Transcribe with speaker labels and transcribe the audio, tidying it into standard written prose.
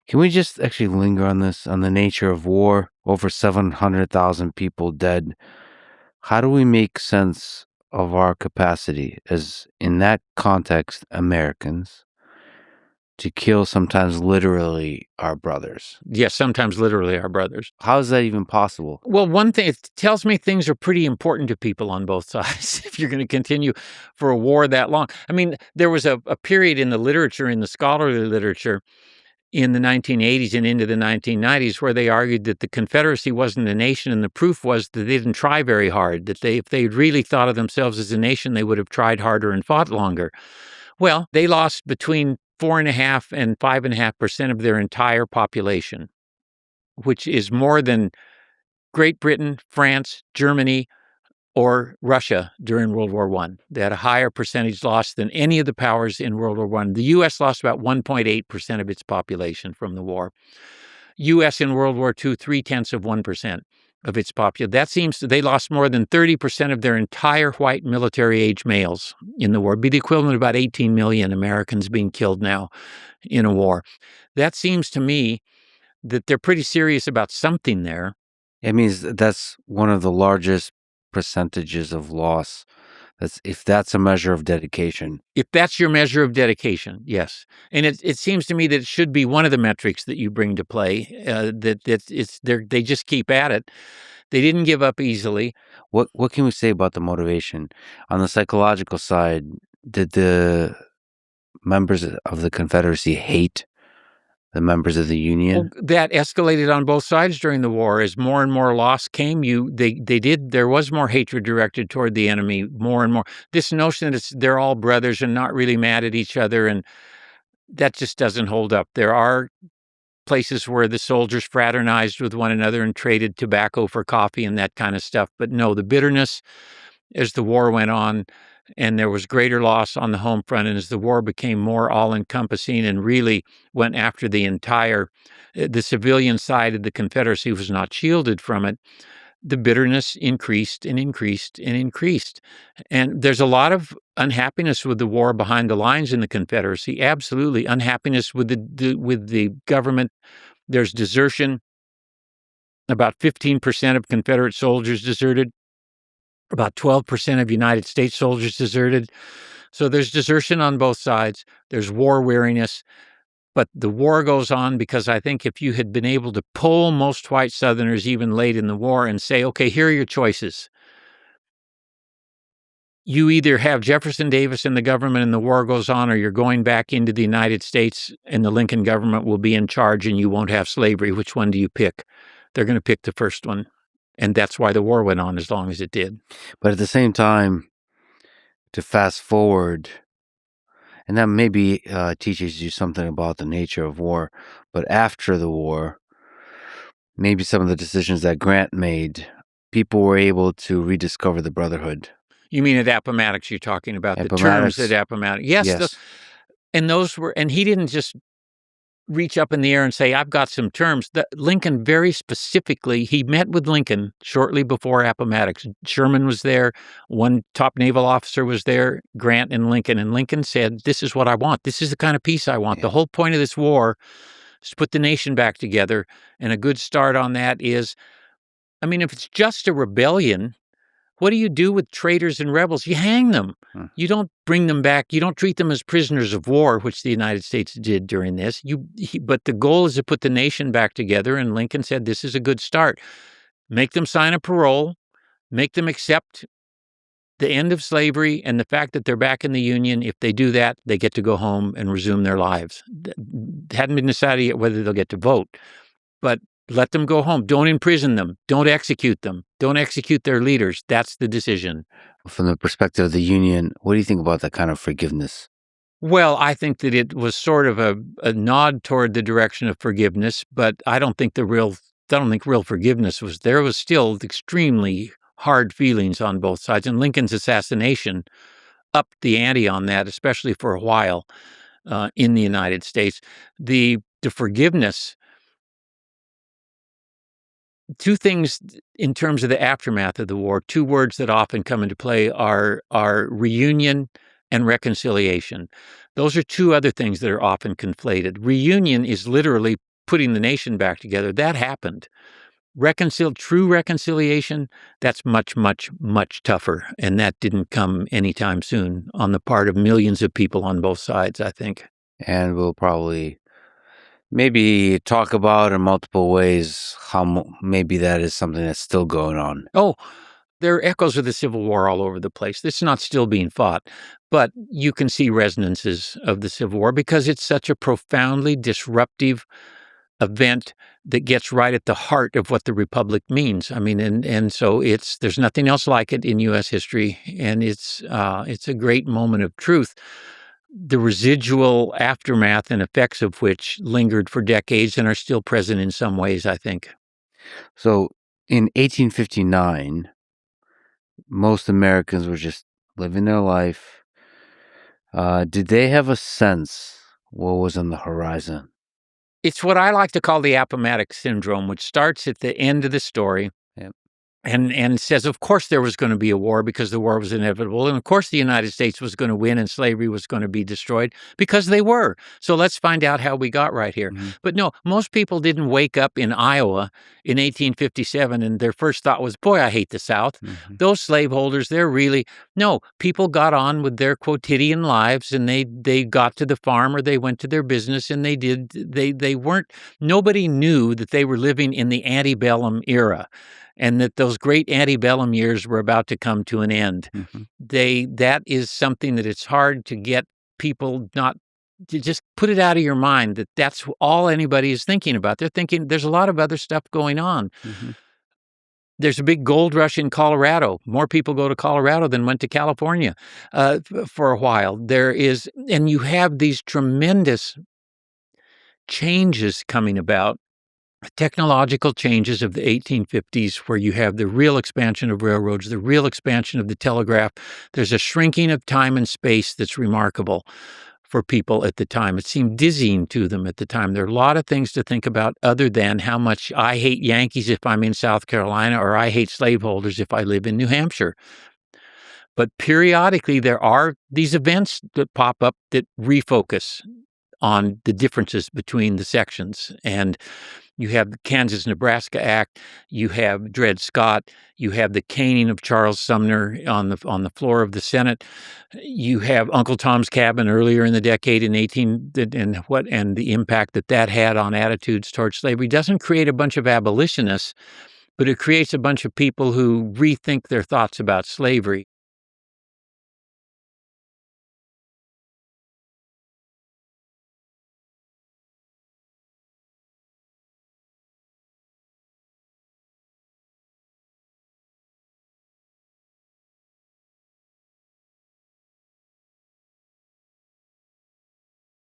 Speaker 1: Can we just actually linger on this, on the nature of war? Over 700,000 people dead. How do we make sense of our capacity as, in that context, Americans, to kill sometimes literally our brothers?
Speaker 2: Yes, sometimes literally our brothers.
Speaker 1: How is that even possible?
Speaker 2: Well, one thing, it tells me things are pretty important to people on both sides if you're going to continue for a war that long. I mean, there was a period in the literature, in the scholarly literature, in the 1980s and into the 1990s where they argued that the Confederacy wasn't a nation, and the proof was that they didn't try very hard, that if they'd really thought of themselves as a nation, they would have tried harder and fought longer. Well, they lost between 4.5% and 5.5% of their entire population, which is more than Great Britain, France, Germany, or Russia during World War I. They had a higher percentage loss than any of the powers in World War I. The U.S. lost about 1.8% of its population from the war. U.S. in World War II, 0.3% of its population. That seems they lost more than 30% of their entire white military-age males in the war. It'd be the equivalent of about 18 million Americans being killed now in a war. That seems to me that they're pretty serious about something there.
Speaker 1: It means that's one of the largest percentages of loss. If that's a measure of dedication.
Speaker 2: If that's your measure of dedication, yes. And it seems to me that it should be one of the metrics that you bring to play, they just keep at it. They didn't give up easily.
Speaker 1: What can we say about the motivation? On the psychological side, did the members of the Confederacy hate the members of the Union?
Speaker 2: Well, that escalated on both sides during the war. As more and more loss came, there was more hatred directed toward the enemy, more and more. This notion that they're all brothers and not really mad at each other, and that just doesn't hold up. There are places where the soldiers fraternized with one another and traded tobacco for coffee and that kind of stuff. But no, the bitterness as the war went on, and there was greater loss on the home front, and as the war became more all-encompassing and really went after the civilian side of the Confederacy was not shielded from it, the bitterness increased and increased and increased. And there's a lot of unhappiness with the war behind the lines in the Confederacy, absolutely. Unhappiness with the government. There's desertion. About 15% of Confederate soldiers deserted. About 12% of United States soldiers deserted. So there's desertion on both sides. There's war weariness. But the war goes on because I think if you had been able to poll most white Southerners even late in the war and say, okay, here are your choices. You either have Jefferson Davis in the government and the war goes on, or you're going back into the United States and the Lincoln government will be in charge and you won't have slavery. Which one do you pick? They're going to pick the first one. And that's why the war went on as long as it did.
Speaker 1: But at the same time, to fast forward, and that maybe teaches you something about the nature of war, but after the war, maybe some of the decisions that Grant made, people were able to rediscover the brotherhood.
Speaker 2: You mean at Appomattox you're talking about, the terms at Appomattox. Yes. And he didn't just reach up in the air and say, I've got some terms. Lincoln very specifically, he met with Lincoln shortly before Appomattox. Sherman was there. One top naval officer was there, Grant and Lincoln said, this is what I want. This is the kind of peace I want. Yeah. The whole point of this war is to put the nation back together. And a good start on that is, I mean, if it's just a rebellion, what do you do with traitors and rebels? You hang them. You don't bring them back. You don't treat them as prisoners of war, which the United States did during this. But the goal is to put the nation back together, and Lincoln said this is a good start. Make them sign a parole, make them accept the end of slavery and the fact that they're back in the Union. If they do that, they get to go home and resume their lives. It hadn't been decided yet whether they'll get to vote, but let them go home. Don't imprison them. Don't execute them. Don't execute their leaders. That's the decision.
Speaker 1: From the perspective of the Union, what do you think about that kind of forgiveness?
Speaker 2: Well, I think that it was sort of a nod toward the direction of forgiveness, but I don't think real forgiveness was there. There was still extremely hard feelings on both sides, and Lincoln's assassination upped the ante on that, especially for a while in the United States. The forgiveness. Two things in terms of the aftermath of the war, two words that often come into play are reunion and reconciliation. Those are two other things that are often conflated. Reunion is literally putting the nation back together. That happened. True reconciliation, that's much, much, much tougher, and that didn't come anytime soon on the part of millions of people on both sides, I think.
Speaker 1: And we'll probably maybe talk about in multiple ways how maybe that is something that's still going on.
Speaker 2: Oh, there are echoes of the Civil War all over the place. It's not still being fought, but you can see resonances of the Civil War because it's such a profoundly disruptive event that gets right at the heart of what the republic means. I mean, and so there's nothing else like it in U.S. history, and it's a great moment of truth. The residual aftermath and effects of which lingered for decades and are still present in some ways, I think.
Speaker 1: So in 1859, most Americans were just living their life. Did they have a sense what was on the horizon?
Speaker 2: It's what I like to call the Appomattox syndrome, which starts at the end of the story.
Speaker 1: Yep.
Speaker 2: And says, of course, there was going to be a war because the war was inevitable. And of course, the United States was going to win and slavery was going to be destroyed because they were. So let's find out how we got right here.
Speaker 1: Mm-hmm.
Speaker 2: But no, most people didn't wake up in Iowa in 1857 and their first thought was, boy, I hate the South.
Speaker 1: Mm-hmm.
Speaker 2: Those slaveholders, no, people got on with their quotidian lives and they got to the farm or they went to their business and nobody knew that they were living in the antebellum era, and that those great antebellum years were about to come to an end.
Speaker 1: Mm-hmm.
Speaker 2: That is something that it's hard to get people not to just put it out of your mind that that's all anybody is thinking about. They're thinking there's a lot of other stuff going on.
Speaker 1: Mm-hmm.
Speaker 2: There's a big gold rush in Colorado. More people go to Colorado than went to California for a while. And you have these tremendous changes coming about. Technological changes of the 1850s, where you have the real expansion of railroads, the real expansion of the telegraph. There's a shrinking of time and space that's remarkable for people at the time. It seemed dizzying to them at the time. There are a lot of things to think about other than how much I hate Yankees if I'm in South Carolina or I hate slaveholders if I live in New Hampshire. But periodically, there are these events that pop up that refocus on the differences between the sections. And you have the Kansas-Nebraska Act, you have Dred Scott, you have the caning of Charles Sumner on the floor of the Senate, you have Uncle Tom's Cabin earlier in the decade and the impact that had on attitudes towards slavery. It doesn't create a bunch of abolitionists, but it creates a bunch of people who rethink their thoughts about slavery.